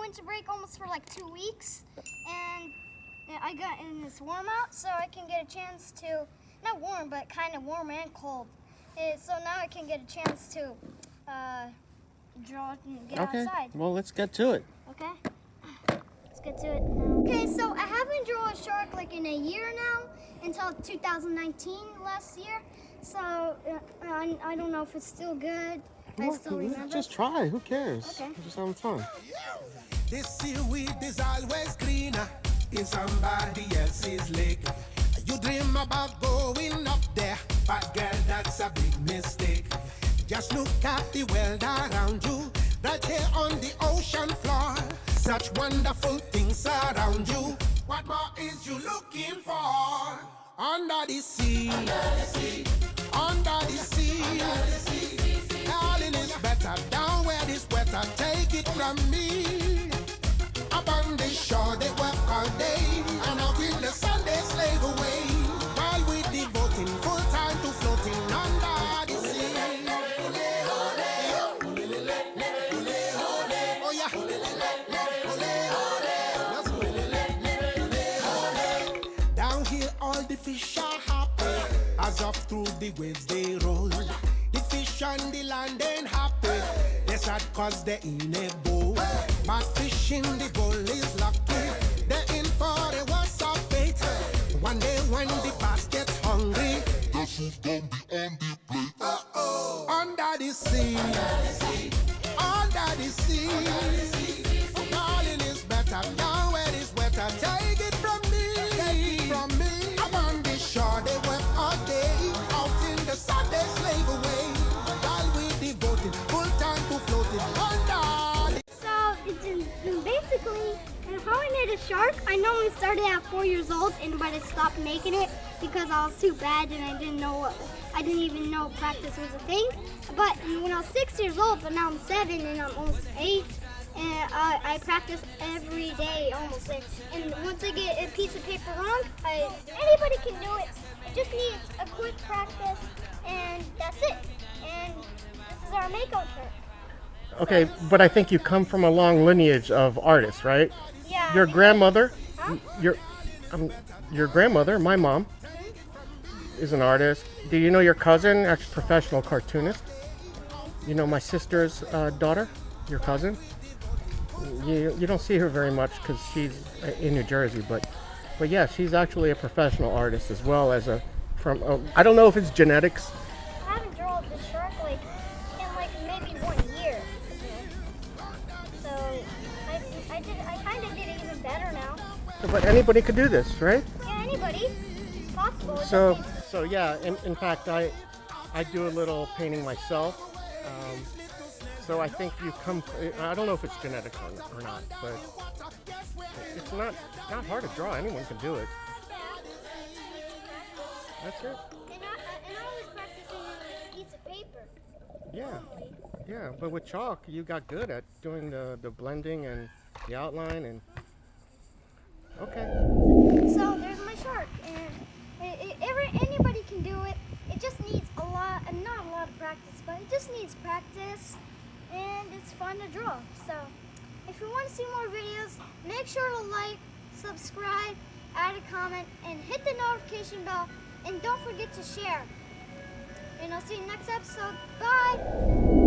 winter break almost for like 2 weeks, and I got in this warm out, so I can get a chance to, not warm, but kind of warm and cold. So now I can get a chance to draw and get outside. Well, let's get to it. Okay, let's get to it. Okay, so I haven't drawn a shark like in a year now, until 2019 last year. So I don't know if it's still good. I still remember. Just try. Who cares? Okay. We're just having fun. This seaweed is always greener in somebody else's lake. You dream about going up there, but girl, that's a big mistake. Just look at the world around you, right here on the ocean floor. Such wonderful things around you. What more is you looking for? Under the sea, under the sea, under the sea. Under the sea. Darling, it's better down where it's wetter. Take it from me. Up on the shore they work all day, and out in the sun they slave away, while we devoting full time to floating under the sea. Oh yeah. Down here all the fish are happy, as up through the waves they roll. The fish on the land ain't happy, they're sad cause they're in a bowl. But fish in the bowl is lucky, they're in for a worse of fate. One day when the basket's hungry, the food gon' be on the plate. Under the sea, under the sea, darling, is better down where it's wetter. Take it from me, I'm on the shore, they work all day, out in the sun they slave away, while we devoted full time to floating under. Basically, how I made a shark, I normally started at 4 years old, but I stopped making it because I was too bad and I didn't even know practice was a thing. But when I was 6 years old, but now I'm 7 and I'm almost 8, and I practice every day almost. And once I get a piece of paper wrong, anybody can do it. It just needs a quick practice, and that's it. And this is our makeout shark. Okay, but I think you come from a long lineage of artists, right? Yeah. Your grandmother, Huh? your grandmother, my mom, is an artist. Do you know your cousin, actually professional cartoonist? You know my sister's daughter, your cousin? You don't see her very much because she's in New Jersey, but yeah, she's actually a professional artist as well as I don't know if it's genetics. I haven't drawn the shark in maybe 1 year. So I kind of did it even better now. But anybody could do this, right? Yeah, anybody. It's possible. So yeah, in fact, I do a little painting myself. So I think you come. I don't know if it's genetic or not, but it's not hard to draw. Anyone can do it. That's it. And I always practicing on a piece of paper. Yeah, yeah. But with chalk, you got good at doing the blending and the outline and. Okay. So there's my shark, and anybody can do it. It just needs not a lot of practice, but it just needs practice, and it's fun to draw. So if you want to see more videos, make sure to like, subscribe, add a comment, and hit the notification bell, and don't forget to share. And I'll see you next episode. Bye!